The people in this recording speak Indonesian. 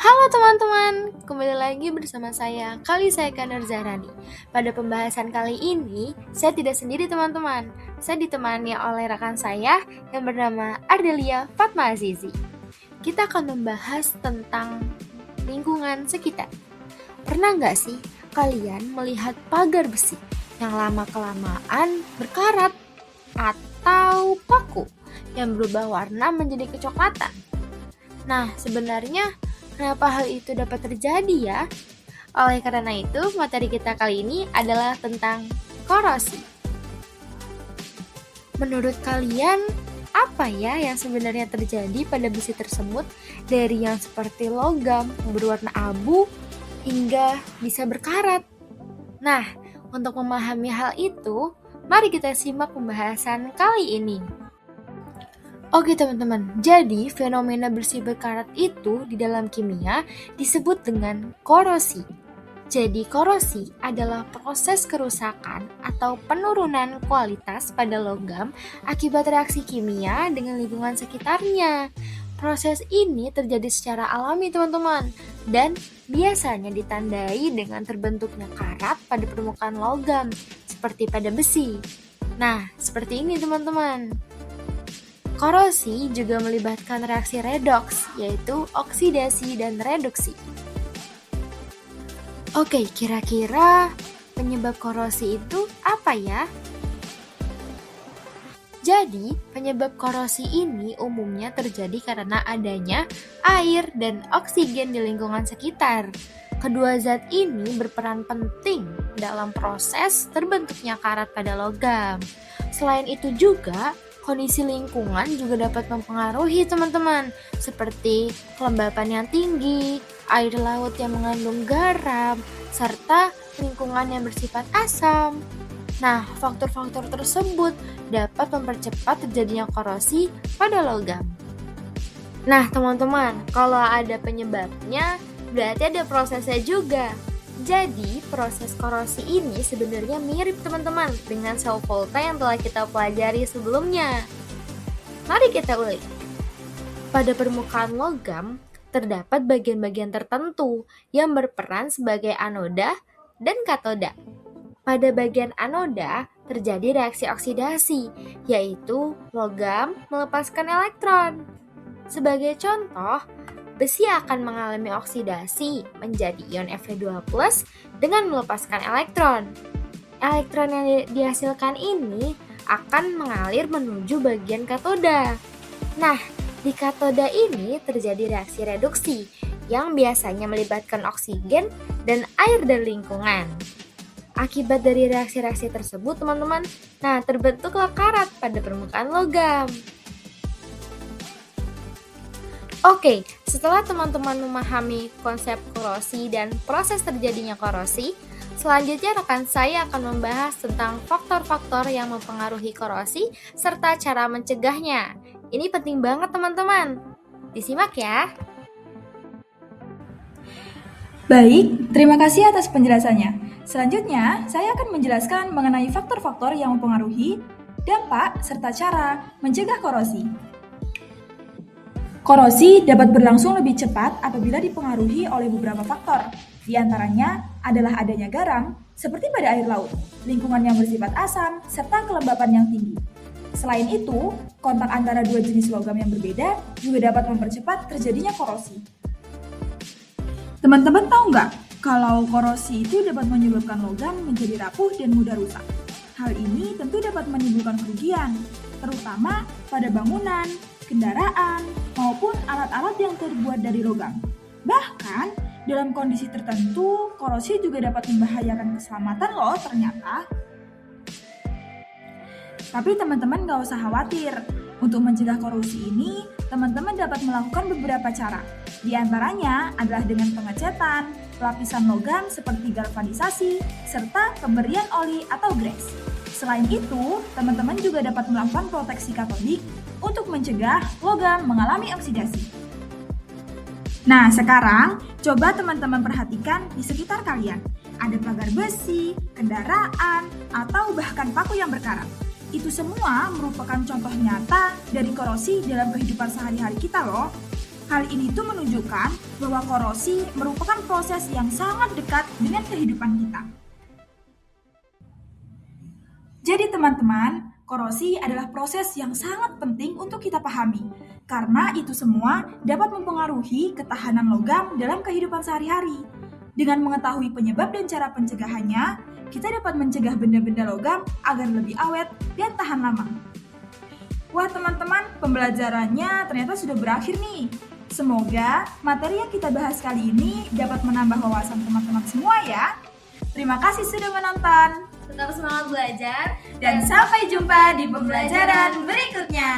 Halo teman-teman, kembali lagi bersama saya, Kanur Zahrani. Pada pembahasan kali ini, saya tidak sendiri teman-teman. Saya ditemani oleh rekan saya yang bernama Ardelia Fatma Azizi. Kita akan membahas tentang lingkungan sekitar. Pernah nggak sih kalian melihat pagar besi yang lama-kelamaan berkarat atau paku yang berubah warna menjadi kecoklatan? Nah, sebenarnya kenapa hal itu dapat terjadi ya? Oleh karena itu, materi kita kali ini adalah tentang korosi. Menurut kalian, apa ya yang sebenarnya terjadi pada besi tersebut dari yang seperti logam berwarna abu hingga bisa berkarat? Nah, untuk memahami hal itu, mari kita simak pembahasan kali ini. Oke teman-teman, jadi fenomena besi berkarat itu di dalam kimia disebut dengan korosi. Jadi korosi adalah proses kerusakan atau penurunan kualitas pada logam akibat reaksi kimia dengan lingkungan sekitarnya. Proses ini terjadi secara alami teman-teman dan biasanya ditandai dengan terbentuknya karat pada permukaan logam seperti pada besi. Nah, seperti ini teman-teman. Korosi juga melibatkan reaksi redoks, yaitu oksidasi dan reduksi. Oke, kira-kira penyebab korosi itu apa ya? Jadi, penyebab korosi ini umumnya terjadi karena adanya air dan oksigen di lingkungan sekitar. Kedua zat ini berperan penting dalam proses terbentuknya karat pada logam. Selain itu juga, kondisi lingkungan juga dapat mempengaruhi teman-teman, seperti kelembapan yang tinggi, air laut yang mengandung garam, serta lingkungan yang bersifat asam. Nah, faktor-faktor tersebut dapat mempercepat terjadinya korosi pada logam. Nah, teman-teman, kalau ada penyebabnya, berarti ada prosesnya juga. Jadi, proses korosi ini sebenarnya mirip teman-teman dengan sel volta yang telah kita pelajari sebelumnya. Mari kita ulik. Pada permukaan logam, terdapat bagian-bagian tertentu yang berperan sebagai anoda dan katoda. Pada bagian anoda, terjadi reaksi oksidasi, yaitu logam melepaskan elektron. Sebagai contoh, besi akan mengalami oksidasi menjadi ion Fe2+ dengan melepaskan elektron. Elektron yang dihasilkan ini akan mengalir menuju bagian katoda. Nah, di katoda ini terjadi reaksi reduksi yang biasanya melibatkan oksigen dan air dari lingkungan. Akibat dari reaksi-reaksi tersebut, teman-teman, terbentuklah karat pada permukaan logam. Oke, setelah teman-teman memahami konsep korosi dan proses terjadinya korosi, selanjutnya rekan saya akan membahas tentang faktor-faktor yang mempengaruhi korosi serta cara mencegahnya. Ini penting banget teman-teman. Disimak ya. Baik, terima kasih atas penjelasannya. Selanjutnya, saya akan menjelaskan mengenai faktor-faktor yang mempengaruhi, dampak, serta cara mencegah korosi. Korosi dapat berlangsung lebih cepat apabila dipengaruhi oleh beberapa faktor. Di antaranya adalah adanya garam, seperti pada air laut, lingkungan yang bersifat asam, serta kelembapan yang tinggi. Selain itu, kontak antara dua jenis logam yang berbeda juga dapat mempercepat terjadinya korosi. Teman-teman tahu nggak kalau korosi itu dapat menyebabkan logam menjadi rapuh dan mudah rusak? Hal ini tentu dapat menimbulkan kerugian, terutama pada bangunan, kendaraan, maupun alat-alat yang terbuat dari logam. Bahkan, dalam kondisi tertentu, korosi juga dapat membahayakan keselamatan loh ternyata. Tapi teman-teman nggak usah khawatir. Untuk mencegah korosi ini, teman-teman dapat melakukan beberapa cara. Di antaranya adalah dengan pengecetan, lapisan logam seperti galvanisasi, serta pemberian oli atau grease. Selain itu, teman-teman juga dapat melakukan proteksi katodik untuk mencegah logam mengalami oksidasi. Nah, sekarang coba teman-teman perhatikan di sekitar kalian. Ada pagar besi, kendaraan, atau bahkan paku yang berkarat. Itu semua merupakan contoh nyata dari korosi dalam kehidupan sehari-hari kita loh. Hal ini tuh menunjukkan bahwa korosi merupakan proses yang sangat dekat dengan kehidupan kita. Jadi teman-teman, korosi adalah proses yang sangat penting untuk kita pahami, karena itu semua dapat mempengaruhi ketahanan logam dalam kehidupan sehari-hari. Dengan mengetahui penyebab dan cara pencegahannya, kita dapat mencegah benda-benda logam agar lebih awet dan tahan lama. Wah teman-teman, pembelajarannya ternyata sudah berakhir nih. Semoga materi yang kita bahas kali ini dapat menambah wawasan teman-teman semua ya. Terima kasih sudah menonton. Tetap semangat belajar Dan sampai jumpa di pembelajaran berikutnya.